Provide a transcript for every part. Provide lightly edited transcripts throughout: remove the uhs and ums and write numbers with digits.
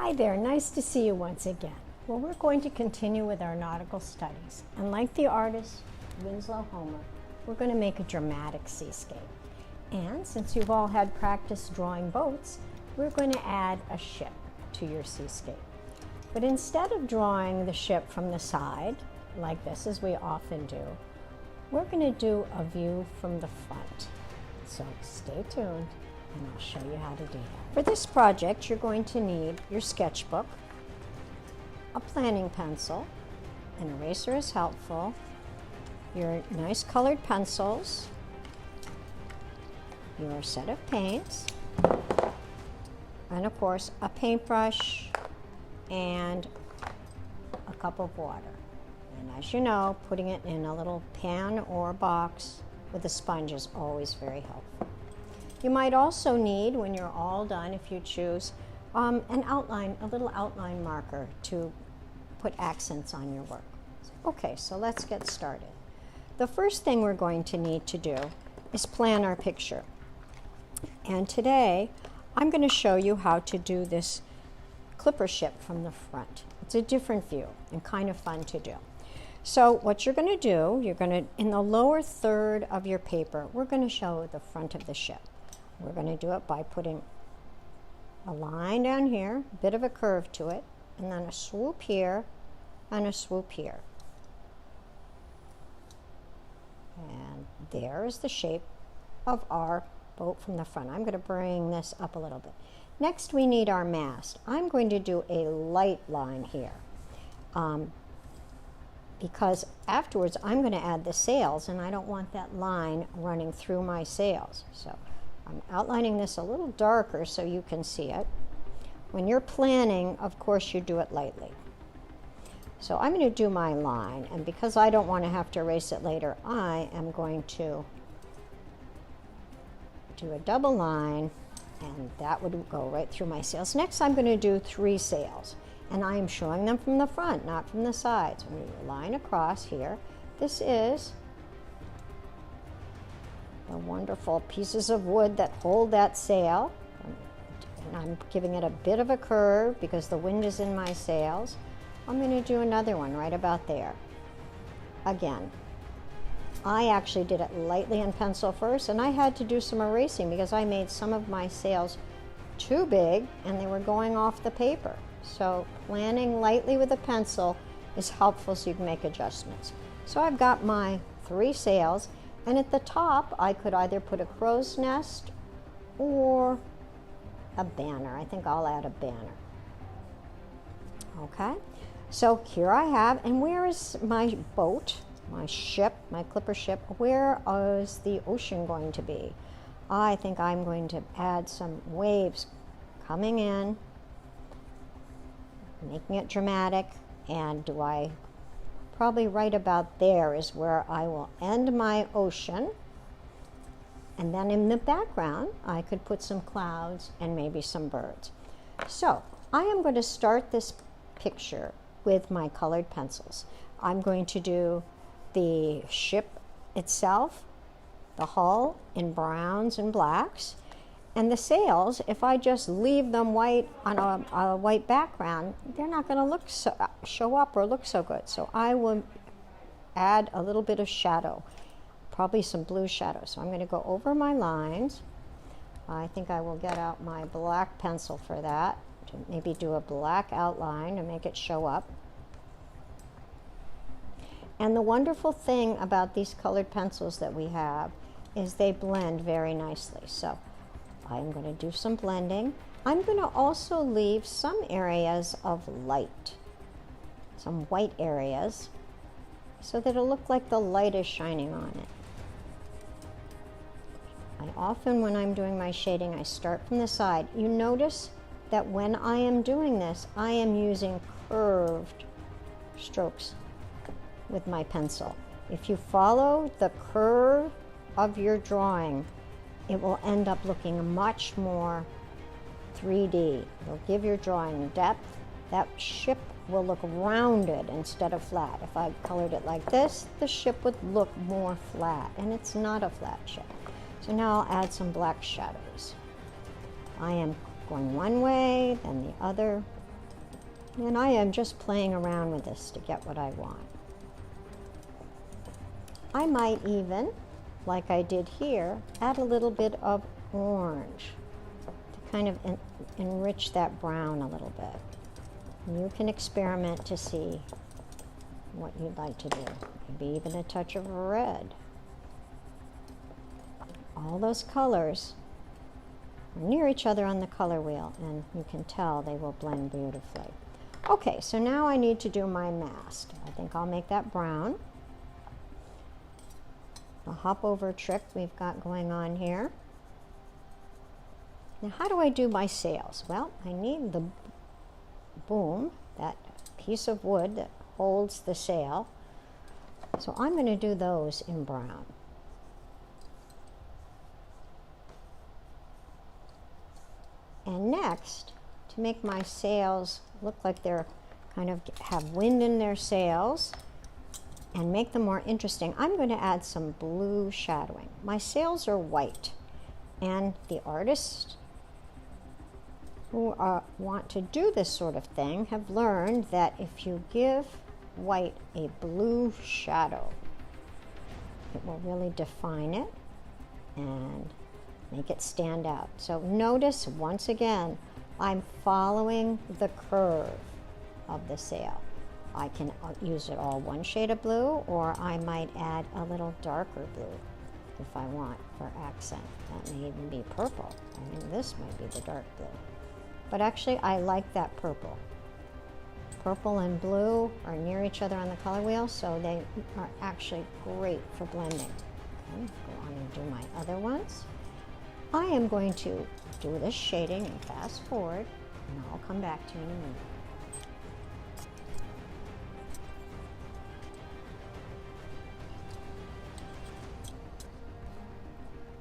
Hi there, nice to see you once again. Well, we're going to continue with our nautical studies. And like the artist Winslow Homer, we're going to make a dramatic seascape. And since you've all had practice drawing boats, we're going to add a ship to your seascape. But instead of drawing the ship from the side, like this, as we often do, we're going to do a view from the front. So stay tuned and I'll show you how to do that. For this project, you're going to need your sketchbook, a planning pencil, an eraser is helpful, your nice colored pencils, your set of paints, and of course a paintbrush and a cup of water. And as you know, putting it in a little pan or box with a sponge is always very helpful. You might also need, when you're all done, if you choose, an outline, a little outline marker to put accents on your work. Okay, so let's get started. The first thing we're going to need to do is plan our picture. And today, I'm going to show you how to do this clipper ship from the front. It's a different view and kind of fun to do. So what you're going to do, in the lower third of your paper, we're going to show the front of the ship. We're going to do it by putting a line down here, a bit of a curve to it, and then a swoop here and a swoop here. And there is the shape of our boat from the front. I'm going to bring this up a little bit. Next, we need our mast. I'm going to do a light line here because afterwards I'm going to add the sails, and I don't want that line running through my sails. So I'm outlining this a little darker so you can see it. When you're planning, of course, you do it lightly. So I'm going to do my line, and because I don't want to have to erase it later, I am going to do a double line, and that would go right through my sails. Next, I'm going to do 3 sails, and I am showing them from the front, not from the sides. I'm going to line across here. This is the wonderful pieces of wood that hold that sail. And I'm giving it a bit of a curve because the wind is in my sails. I'm going to do another one right about there. Again, I actually did it lightly in pencil first, and I had to do some erasing because I made some of my sails too big and they were going off the paper. So planning lightly with a pencil is helpful so you can make adjustments. So I've got my 3 sails, and at the top I could either put a crow's nest or a banner. I think I'll add a banner. Okay, so here I have, and where is my boat, my ship, my clipper ship? Where is the ocean going to be? I think I'm going to add some waves coming in, making it dramatic, and probably right about there is where I will end my ocean. And then in the background, I could put some clouds and maybe some birds. So I am going to start this picture with my colored pencils. I'm going to do the ship itself, the hull in browns and blacks, and the sails, if I just leave them white on a white background, they're not going to show up or look so good. So I will add a little bit of shadow, probably some blue shadow. So I'm going to go over my lines. I think I will get out my black pencil for that, to maybe do a black outline to make it show up. And the wonderful thing about these colored pencils that we have is they blend very nicely. So I'm going to do some blending. I'm going to also leave some areas of light, some white areas, so that it'll look like the light is shining on it. I often, when I'm doing my shading, I start from the side. You notice that when I am doing this, I am using curved strokes with my pencil. If you follow the curve of your drawing, it will end up looking much more 3D. It'll give your drawing depth. That ship will look rounded instead of flat. If I colored it like this, the ship would look more flat, and it's not a flat ship. So now I'll add some black shadows. I am going one way, then the other, And I am just playing around with this to get what I want. I might even, like I did here, add a little bit of orange to kind of enrich that brown a little bit. And you can experiment to see what you'd like to do. Maybe even a touch of red. All those colors are near each other on the color wheel, and you can tell they will blend beautifully. Okay, so now I need to do my mast. I think I'll make that brown. The hop over trick we've got going on here. Now, how do I do my sails? Well, I need the boom, that piece of wood that holds the sail. So I'm going to do those in brown. And next, to make my sails look like they're kind of have wind in their sails and make them more interesting, I'm going to add some blue shadowing. My sails are white, and the artists who want to do this sort of thing have learned that if you give white a blue shadow, it will really define it and make it stand out. So notice, once again, I'm following the curve of the sail. I can use it all one shade of blue, or I might add a little darker blue if I want for accent. That may even be purple. I mean, this might be the dark blue. But actually, I like that purple. Purple and blue are near each other on the color wheel, so they are actually great for blending. Okay, go on and do my other ones. I am going to do this shading and fast forward, and I'll come back to you in a minute.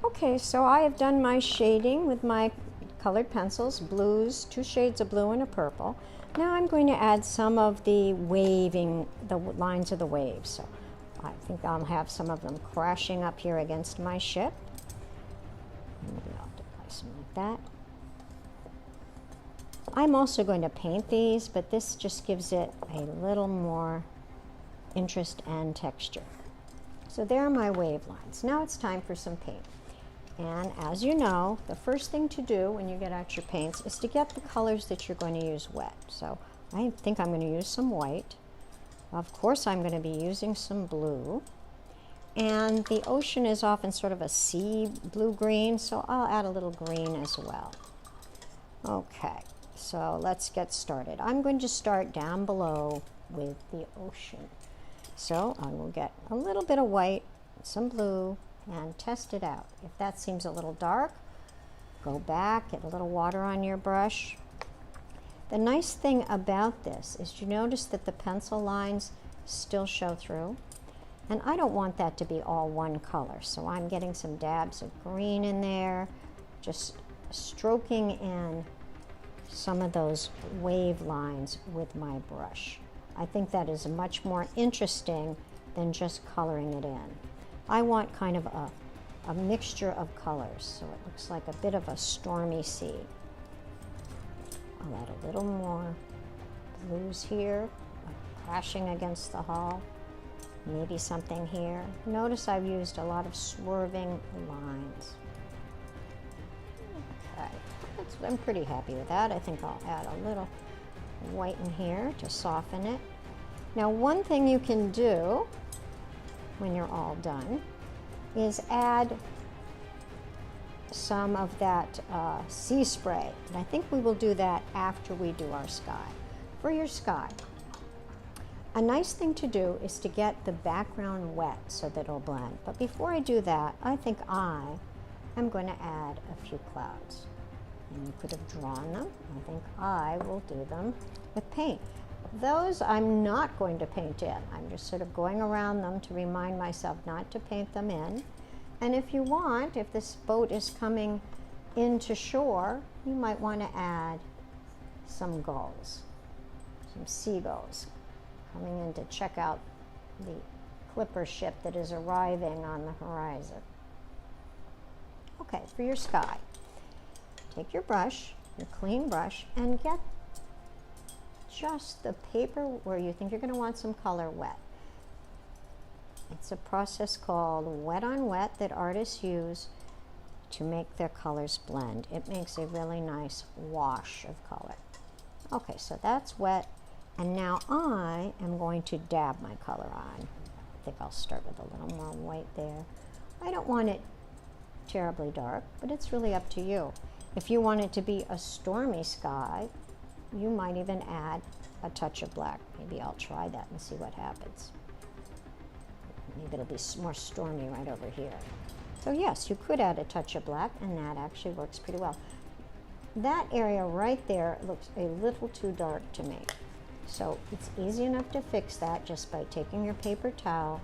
Okay, so I have done my shading with my colored pencils, blues, 2 shades of blue and a purple. Now I'm going to add some of the waving, the lines of the waves. So I think I'll have some of them crashing up here against my ship. Maybe I'll have to place them like that. I'm also going to paint these, but this just gives it a little more interest and texture. So there are my wave lines. Now it's time for some paint. And as you know, the first thing to do when you get out your paints is to get the colors that you're going to use wet. So I think I'm going to use some white. Of course, I'm going to be using some blue. And the ocean is often sort of a sea blue-green, so I'll add a little green as well. Okay, so let's get started. I'm going to start down below with the ocean. So I will get a little bit of white, some blue, and test it out. If that seems a little dark, go back, get a little water on your brush. The nice thing about this is you notice that the pencil lines still show through, and I don't want that to be all one color, so I'm getting some dabs of green in there, just stroking in some of those wave lines with my brush. I think that is much more interesting than just coloring it in. I want kind of a mixture of colors, so it looks like a bit of a stormy sea. I'll add a little more blues here, crashing against the hull. Maybe something here. Notice I've used a lot of swerving lines. Okay, I'm pretty happy with that. I think I'll add a little white in here to soften it. Now, one thing you can do when you're all done is add some of that sea spray. And I think we will do that after we do our sky. For your sky, a nice thing to do is to get the background wet so that it'll blend. But before I do that, I think I am going to add a few clouds. And you could have drawn them. I think I will do them with paint. Those I'm not going to paint in. I'm just sort of going around them to remind myself not to paint them in. And if you want, if this boat is coming into shore, you might want to add some gulls, some seagulls coming in to check out the clipper ship that is arriving on the horizon. Okay, for your sky, take your brush, your clean brush, and just the paper where you think you're going to want some color wet. It's a process called wet on wet that artists use to make their colors blend. It makes a really nice wash of color. Okay, so that's wet, and now I am going to dab my color on. I think I'll start with a little more white there. I don't want it terribly dark, but it's really up to you. If you want it to be a stormy sky, you might even add a touch of black. Maybe I'll try that and see what happens. Maybe it'll be more stormy right over here. So yes, you could add a touch of black, and that actually works pretty well. That area right there looks a little too dark to me. So it's easy enough to fix that just by taking your paper towel,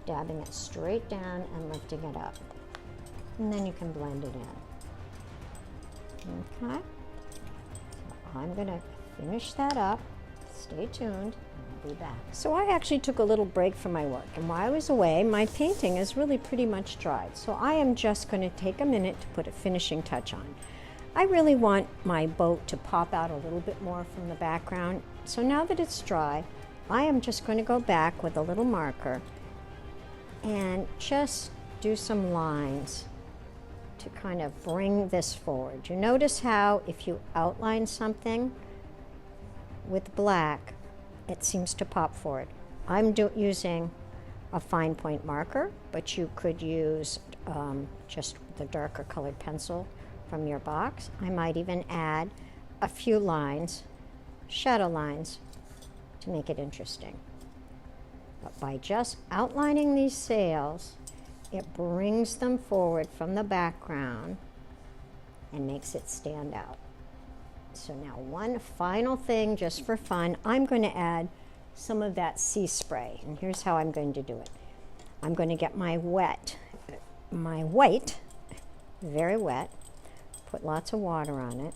dabbing it straight down and lifting it up. And then you can blend it in. Okay. So I'm going to finish that up. Stay tuned. I'll be back. So I actually took a little break from my work, and while I was away, my painting is really pretty much dried. So I am just going to take a minute to put a finishing touch on. I really want my boat to pop out a little bit more from the background. So now that it's dry, I am just going to go back with a little marker and just do some lines to kind of bring this forward. You notice how if you outline something with black, it seems to pop forward. I'm using a fine point marker, but you could use just the darker colored pencil from your box. I might even add a few lines, shadow lines, to make it interesting. But by just outlining these sails, it brings them forward from the background and makes it stand out. So now one final thing, just for fun, I'm going to add some of that sea spray. And here's how I'm going to do it. I'm going to get my white, very wet, put lots of water on it.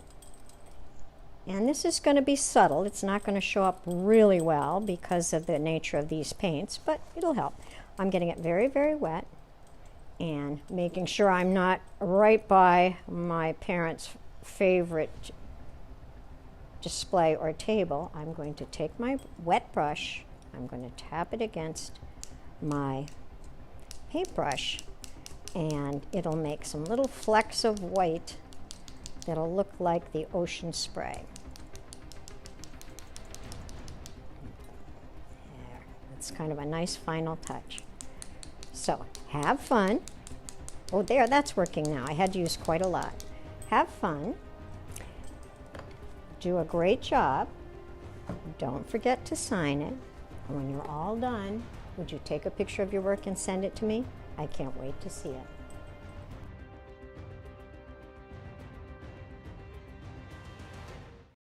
And this is going to be subtle. It's not going to show up really well because of the nature of these paints, but it'll help. I'm getting it very, very wet and making sure I'm not right by my parents' favorite display or table. I'm going to take my wet brush, I'm going to tap it against my paintbrush, and it'll make some little flecks of white that'll look like the ocean spray. There. It's kind of a nice final touch. So have fun. Oh, there, that's working now. I had to use quite a lot. Have fun. Do a great job. Don't forget to sign it. And when you're all done, would you take a picture of your work and send it to me? I can't wait to see it.